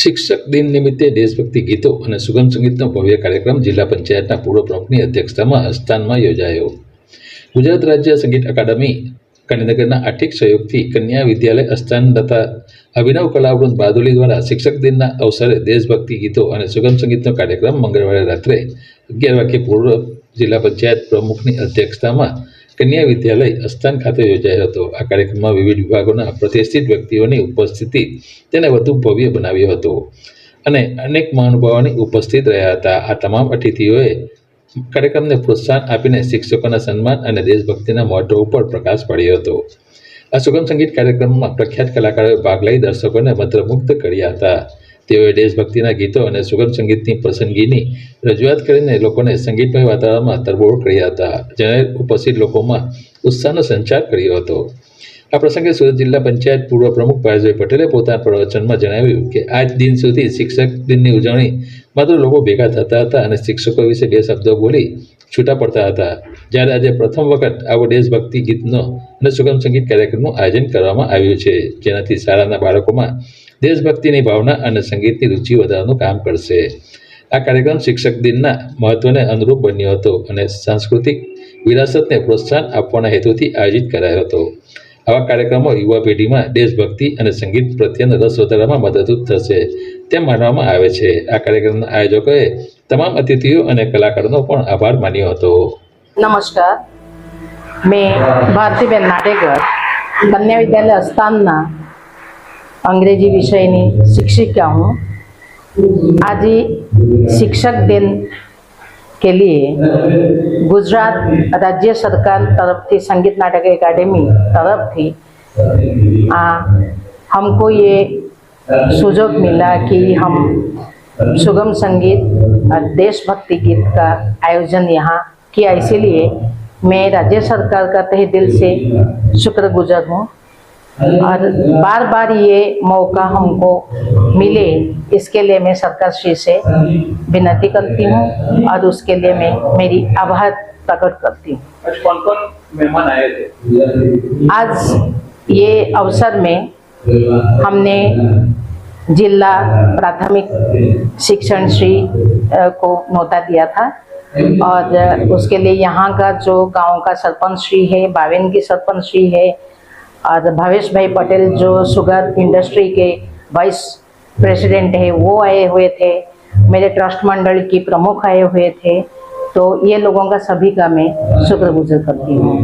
શિક્ષક દિન નિમિત્તે દેશભક્તિ ગીતો અને સુગમ સંગીતનો ભવ્ય કાર્યક્રમ જિલ્લા પંચાયતના પૂર્વ પ્રમુખની અધ્યક્ષતામાં અસ્તાનમાં યોજાયો. ગુજરાત રાજ્ય સંગીત અકાદમી ગાંધીનગરના આર્થિક સહયોગથી કન્યા વિદ્યાલય અસ્તાન તથા અભિનવ કલાવૃંદ બારડોલી દ્વારા શિક્ષક દિનના અવસરે દેશભક્તિ ગીતો અને સુગમ સંગીતનો કાર્યક્રમ મંગળવારે રાત્રે 11 વાગ્યે પૂર્વ જિલ્લા પંચાયત પ્રમુખની અધ્યક્ષતામાં કન્યા વિદ્યાલય અસ્તાન ખાતે યોજાયો હતો. આ કાર્યક્રમમાં વિવિધ વિભાગોના પ્રતિષ્ઠિત વ્યક્તિઓની ઉપસ્થિતિ તેને વધુ ભવ્ય બનાવ્યો હતો અને અનેક મહાનુભાવોની ઉપસ્થિત રહ્યા હતા. આ તમામ અતિથિઓએ કાર્યક્રમને પ્રોત્સાહન આપીને શિક્ષકોના સન્માન અને દેશભક્તિના મહત્વ ઉપર પ્રકાશ પાડ્યો હતો. આ સુગમ સંગીત કાર્યક્રમમાં પ્રખ્યાત કલાકારોએ ભાગ લઈ દર્શકોને મંત્રમુગ્ધ કર્યા હતા. તેઓએ દેશભક્તિના ગીતો અને સુગમ સંગીતની પસંદગીની રજૂઆત કરીને લોકોને સંગીતમય વાતાવરણમાં તરબોળ કર્યા હતા, જેણે ઉપસ્થિત લોકોમાં ઉત્સાહનો સંચાર કર્યો હતો. આ પ્રસંગે સુરત જિલ્લા પંચાયત પૂર્વ પ્રમુખ ભાવેશભાઈ પટેલે પોતાના પ્રવચનમાં જણાવ્યું કે આજ દિન સુધી શિક્ષક દિનની ઉજવણી માત્ર લોકો ભેગા થતા હતા અને શિક્ષકો વિશે બે શબ્દો બોલી છૂટા પડતા હતા, જ્યારે આજે પ્રથમ વખત આવો દેશભક્તિ ગીતનો અને સુગમ સંગીત કાર્યક્રમનું આયોજન કરવામાં આવ્યું છે, જેનાથી શાળાના બાળકોમાં દેશભક્તિની ભાવના અને સંગીતની રુચિ વધારવાનું કામ કરશે. આ કાર્યક્રમ શિક્ષક દિનના મહત્વને અનુરૂપ બન્યો હતો અને સાંસ્કૃતિક વિરાસતને પ્રોત્સાહન આપવાના હેતુથી આયોજિત કરાયો હતો. આવા કાર્યક્રમો યુવા પેઢીમાં દેશભક્તિ અને સંગીત પ્રત્યેનો રસ વધારવામાં મદદરૂપ થશે તેમ માનવામાં આવે છે. આ કાર્યક્રમના આયોજકોએ તમામ અતિથિઓ અને કલાકારોનો પણ આભાર માન્યો હતો. નમસ્કાર, मैं भारतीबेन नाटेकर कन्या विद्यालय अस्थानना अंग्रेजी विषयनी शिक्षिका हूँ. आज शिक्षक दिन के लिए गुजरात राज्य सरकार तरफ थी संगीत नाटक एकेडमी तरफ थी हमको ये सुजोग मिला कि हम सुगम संगीत और देशभक्ति गीत का आयोजन यहाँ किया. इसीलिए मैं राज्य सरकार का तहे दिल से शुक्रगुजार हूँ और बार बार ये मौका हमको मिले इसके लिए मैं सरकार श्री से विनती करती हूँ और उसके लिए मैं मेरी आभार प्रकट करती हूँ. कौन कौन मेहमान आए थे? आज ये अवसर में हमने जिला प्राथमिक शिक्षण श्री को न्योता दिया था और उसके लिए यहाँ का जो गांव का सरपंच श्री है, बावेन की सरपंच श्री है और भावेश भाई पटेल जो शुगर इंडस्ट्री के वाइस प्रेसिडेंट है वो आए हुए थे. मेरे ट्रस्ट मंडल की प्रमुख आए हुए थे. तो ये लोगों का सभी का मैं शुक्रगुजार करती हूँ.